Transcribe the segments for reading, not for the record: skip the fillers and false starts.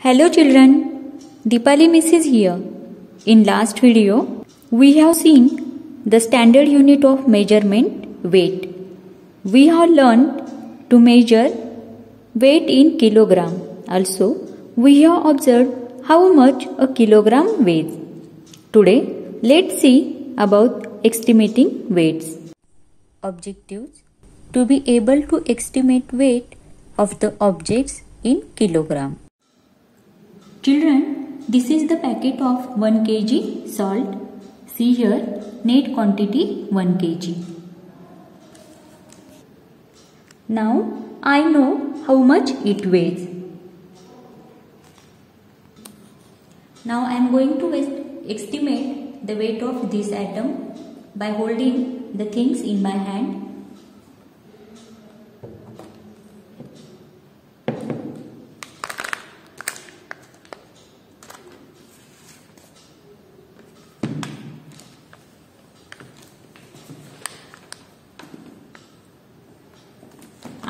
Hello children, Deepali Miss is here. In last video, we have seen the standard unit of measurement weight. We have learned to measure weight in kilogram. Also, we have observed how much a kilogram weighs. Today, let's see about estimating weights. Objectives: to be able to estimate weight of the objects in kilogram. Children, this is the packet of 1 kg salt. See here, net quantity 1 kg. Now, I know how much it weighs. Now, I am going to estimate the weight of this atom by holding the things in my hand.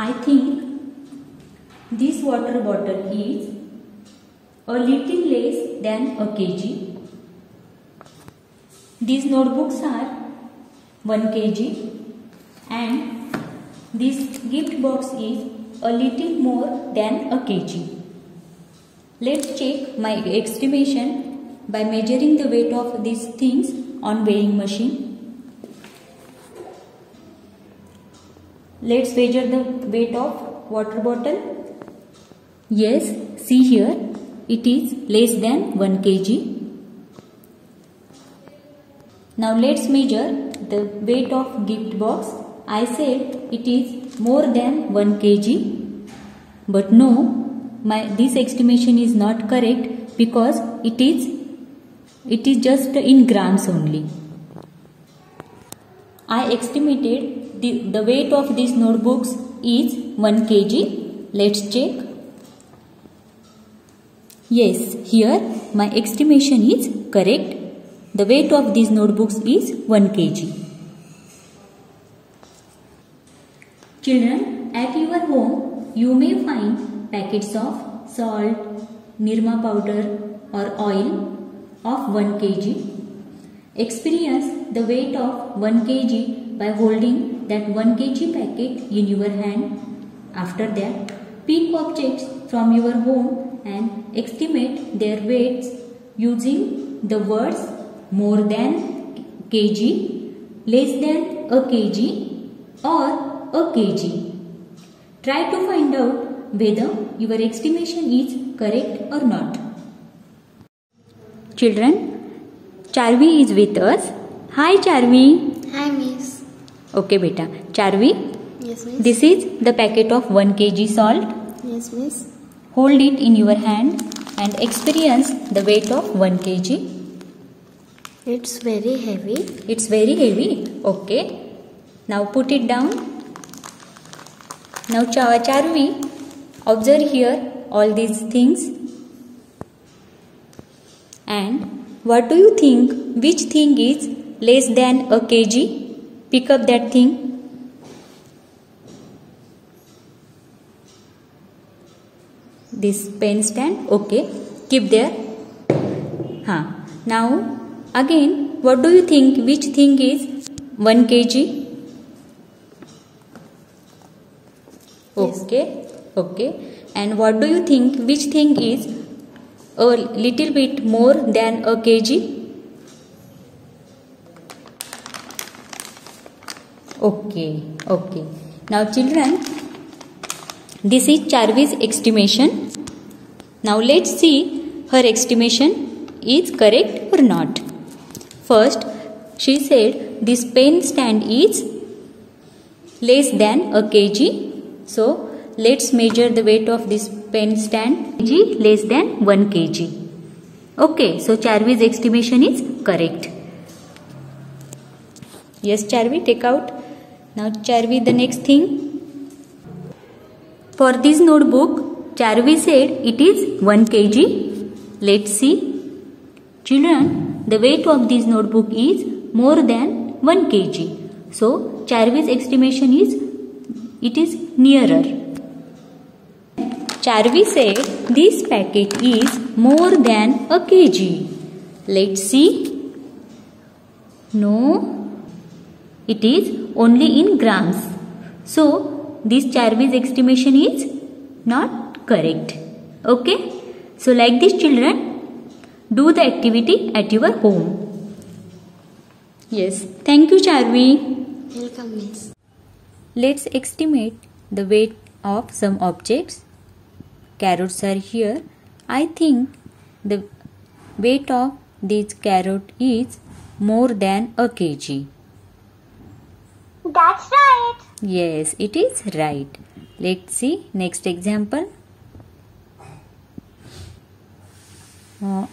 I think this water bottle is a little less than a kg. These notebooks are 1 kg and this gift box is a little more than a kg. Let's check my estimation by measuring the weight of these things on weighing machine. Let's measure the weight of water bottle. Yes, see here, it is less than 1 kg. Now let's measure the weight of gift box. I said it is more than 1 kg. But no, this estimation is not correct because it is just in grams only. I estimated the weight of these notebooks is 1 kg. Let's check. Yes, here my estimation is correct. The weight of these notebooks is 1 kg. Children, at your home you may find packets of salt, nirma powder or oil of 1 kg. Experience the weight of 1 kg by holding that 1 kg packet in your hand. After that, pick objects from your home and estimate their weights using the words more than kg, less than a kg or a kg. Try to find out whether your estimation is correct or not. Children, Charvi is with us. Hi Charvi. Hi Miss. Okay beta. Charvi. Yes Miss. This is the packet of 1 kg salt. Yes Miss. Hold it in your hand and experience the weight of 1 kg. It's very heavy. It's very heavy. Okay. Now put it down. Now Charvi, observe here all these things. And what do you think? Which thing is less than a kg? Pick up that thing. This pen stand. Okay. Keep there. Now again, what do you think? Which thing is 1 kg? Okay. Okay. And what do you think? Which thing is a little bit more than a kg? Okay. Okay. Now children, this is Charvi's estimation. Now let's see her estimation is correct or not. First, she said this pen stand is less than a kg. So let's measure the weight of this pen stand. Less than 1 kg. Okay, so Charvi's estimation is correct. Yes, Charvi, take out. Now Charvi, the next thing. For this notebook, Charvi said it is 1 kg. Let's see. Children, the weight of this notebook is more than 1 kg. So Charvi's estimation is it is nearer. Charvi said this packet is more than a kg. Let's see. No, it is only in grams. So this Charvey's estimation is not correct. Okay. So like this, children, do the activity at your home. Yes. Thank you, Charvey. Welcome, Miss. Let's estimate the weight of some objects. Carrots are here. I think the weight of this carrot is more than a kg. That's right. Yes, it is right. Let's see next example.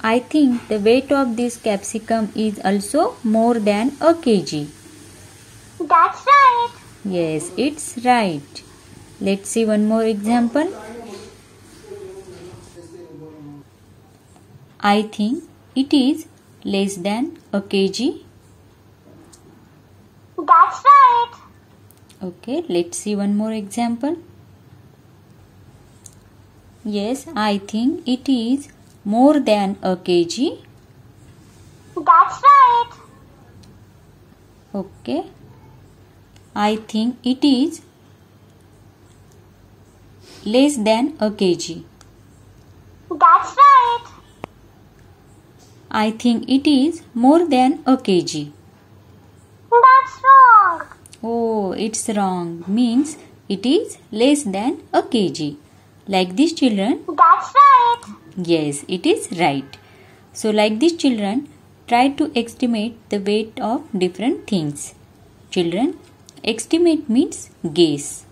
I think the weight of this capsicum is also more than a kg. That's right. Yes, it's right. Let's see one more example. I think it is less than a kg. That's right. Okay, let's see one more example. Yes, I think it is more than a kg. That's right. Okay. I think it is less than a kg. That's right. I think it is more than a kg. That's wrong. Oh, it's wrong. Means it is less than a kg. Like this, children. That's right. Yes, it is right. So like this, children, try to estimate the weight of different things. Children, estimate means guess.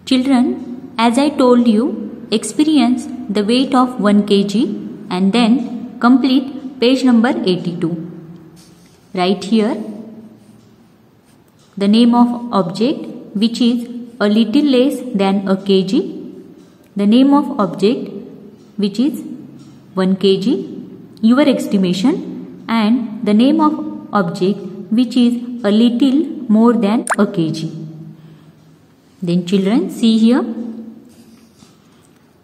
Children, as I told you, experience the weight of 1 kg and then complete page number 82. Write here the name of object which is a little less than a kg, the name of object which is 1 kg, your estimation, and the name of object which is a little more than a kg. Then children, see here.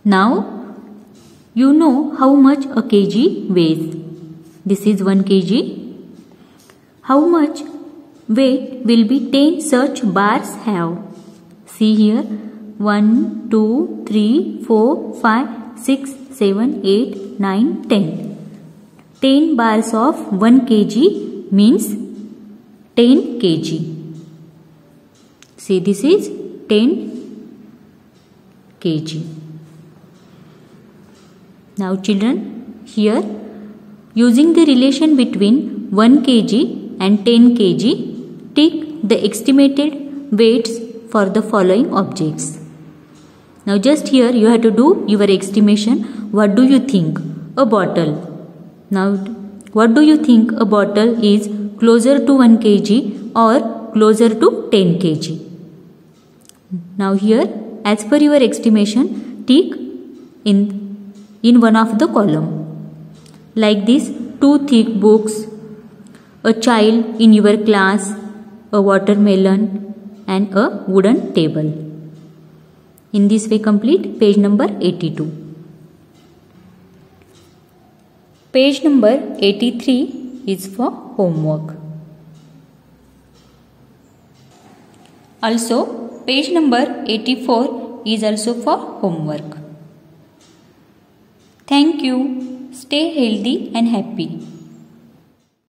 Now you know how much a kg weighs. This is 1 kg. How much weight will be 10 such bars have? See here. 1, 2, 3, 4, 5, 6, 7, 8, 9, 10. 10 bars of 1 kg means 10 kg. See, this is 10 kg. Now children, here using the relation between 1 kg and 10 kg, take the estimated weights for the following objects. Now just here you have to do your estimation. What do you think? A bottle. Now what do you think a bottle is closer to 1 kg or closer to 10 kg? Now here, as per your estimation, tick in one of the column. Like this, 2 thick books, a child in your class, a watermelon, and a wooden table. In this way, complete page number 82. Page number 83 is for homework. Also, page number 84 is also for homework. Thank you. Stay healthy and happy.